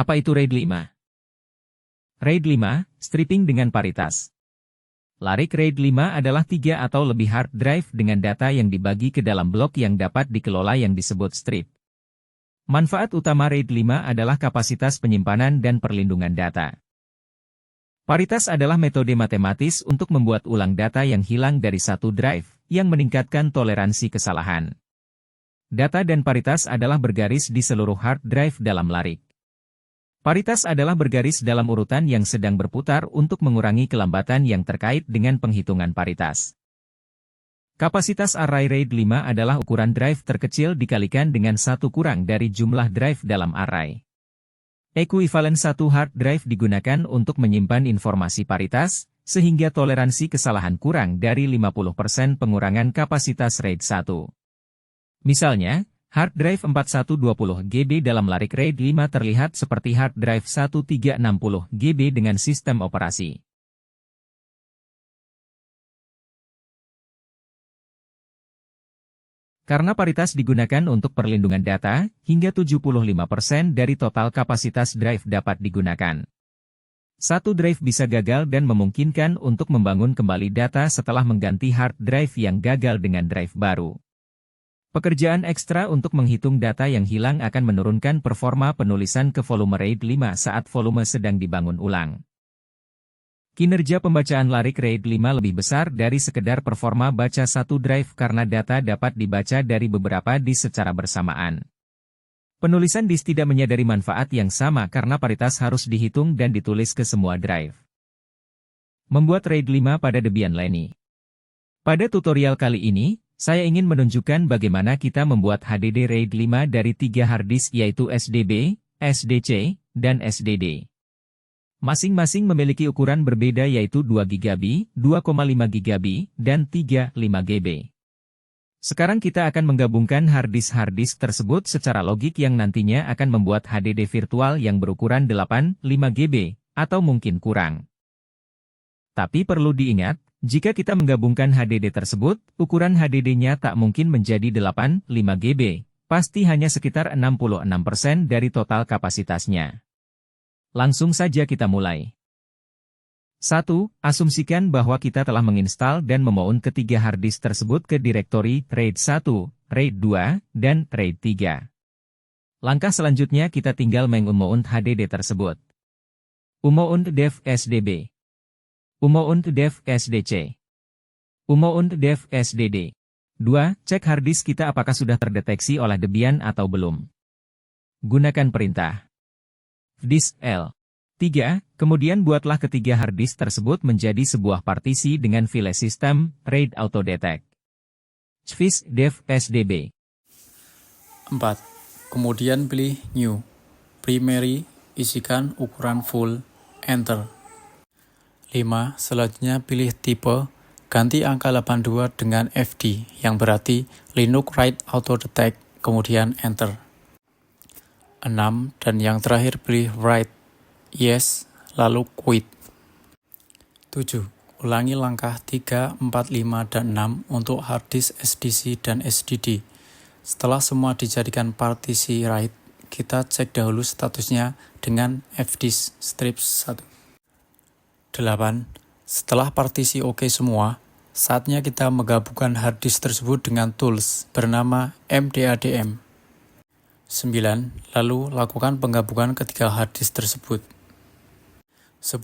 Apa itu RAID 5? RAID 5, stripping dengan paritas. Larik RAID 5 adalah 3 atau lebih hard drive dengan data yang dibagi ke dalam blok yang dapat dikelola yang disebut strip. Manfaat utama RAID 5 adalah kapasitas penyimpanan dan perlindungan data. Paritas adalah metode matematis untuk membuat ulang data yang hilang dari satu drive, yang meningkatkan toleransi kesalahan. Data dan paritas adalah bergaris di seluruh hard drive dalam larik. Paritas adalah bergaris dalam urutan yang sedang berputar untuk mengurangi kelambatan yang terkait dengan penghitungan paritas. Kapasitas array RAID 5 adalah ukuran drive terkecil dikalikan dengan 1 kurang dari jumlah drive dalam array. Ekuivalen satu hard drive digunakan untuk menyimpan informasi paritas, sehingga toleransi kesalahan kurang dari 50% pengurangan kapasitas RAID 1. Misalnya, hard drive 4120 GB dalam larik RAID 5 terlihat seperti hard drive 1360 GB dengan sistem operasi. Karena paritas digunakan untuk perlindungan data, hingga 75% dari total kapasitas drive dapat digunakan. Satu drive bisa gagal dan memungkinkan untuk membangun kembali data setelah mengganti hard drive yang gagal dengan drive baru. Pekerjaan ekstra untuk menghitung data yang hilang akan menurunkan performa penulisan ke volume RAID 5 saat volume sedang dibangun ulang. Kinerja pembacaan larik RAID 5 lebih besar dari sekedar performa baca satu drive karena data dapat dibaca dari beberapa disk secara bersamaan. Penulisan disk tidak menyadari manfaat yang sama karena paritas harus dihitung dan ditulis ke semua drive. Membuat RAID 5 pada Debian Lenny. Pada tutorial kali ini, saya ingin menunjukkan bagaimana kita membuat HDD RAID 5 dari 3 harddisk yaitu SDB, SDC, dan SDD. Masing-masing memiliki ukuran berbeda yaitu 2 GB, 2,5 GB, dan 3,5 GB. Sekarang kita akan menggabungkan harddisk tersebut secara logik yang nantinya akan membuat HDD virtual yang berukuran 8,5 GB, atau mungkin kurang. Tapi perlu diingat, jika kita menggabungkan HDD tersebut, ukuran HDD-nya tak mungkin menjadi 8,5 GB, pasti hanya sekitar 66% dari total kapasitasnya. Langsung saja kita mulai. 1. Asumsikan bahwa kita telah menginstal dan memount ketiga harddisk tersebut ke direktori RAID 1, RAID 2, dan RAID 3. Langkah selanjutnya kita tinggal meng-mount HDD tersebut. Umount dev SDB. Umount dev SDC. Umount dev SDD. 2. Cek harddisk kita apakah sudah terdeteksi oleh Debian atau belum. Gunakan perintah disk L. 3. Kemudian buatlah ketiga harddisk tersebut menjadi sebuah partisi dengan file sistem RAID Autodetect. Cvis dev SDB. 4. Kemudian pilih New. Primary, isikan ukuran full, Enter. 5. Selanjutnya pilih tipe, ganti angka 82 dengan FD, yang berarti Linux RAID Autodetect, kemudian Enter. 6. Dan yang terakhir pilih Write, Yes, lalu Quit. 7. Ulangi langkah 3, 4, 5, dan 6 untuk harddisk SDC dan SDD. Setelah semua dijadikan partisi RAID, kita cek dahulu statusnya dengan fdisk strips 1. 8. Setelah partisi oke semua, saatnya kita menggabungkan harddisk tersebut dengan tools bernama MDADM. 9. Lalu lakukan penggabungan ketiga harddisk tersebut. 10.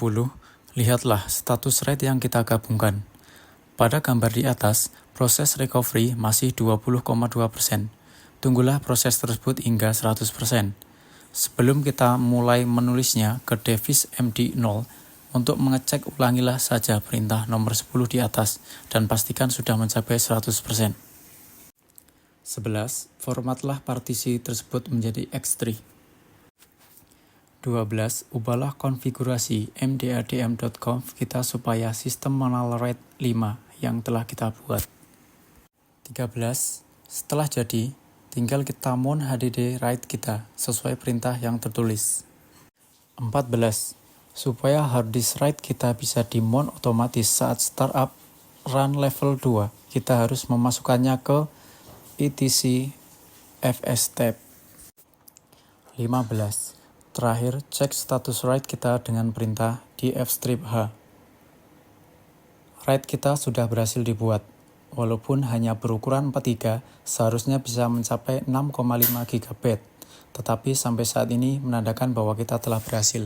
Lihatlah status RAID yang kita gabungkan. Pada gambar di atas, proses recovery masih 20,2%. Tunggulah proses tersebut hingga 100%. Sebelum kita mulai menulisnya ke device MD0, untuk mengecek ulangilah saja perintah nomor 10 di atas dan pastikan sudah mencapai 100%. 11. Formatlah partisi tersebut menjadi X3. 12. Ubahlah konfigurasi mdadm.conf kita supaya sistem mengenal RAID 5 yang telah kita buat. 13. Setelah jadi, tinggal kita mount HDD RAID kita sesuai perintah yang tertulis. 14. Supaya harddisk RAID kita bisa di-mount otomatis saat startup run level 2, kita harus memasukkannya ke etc fstab. 15. Terakhir, cek status RAID kita dengan perintah dfstrip-h. RAID kita sudah berhasil dibuat. Walaupun hanya berukuran 43, seharusnya bisa mencapai 6,5 GB. Tetapi sampai saat ini menandakan bahwa kita telah berhasil.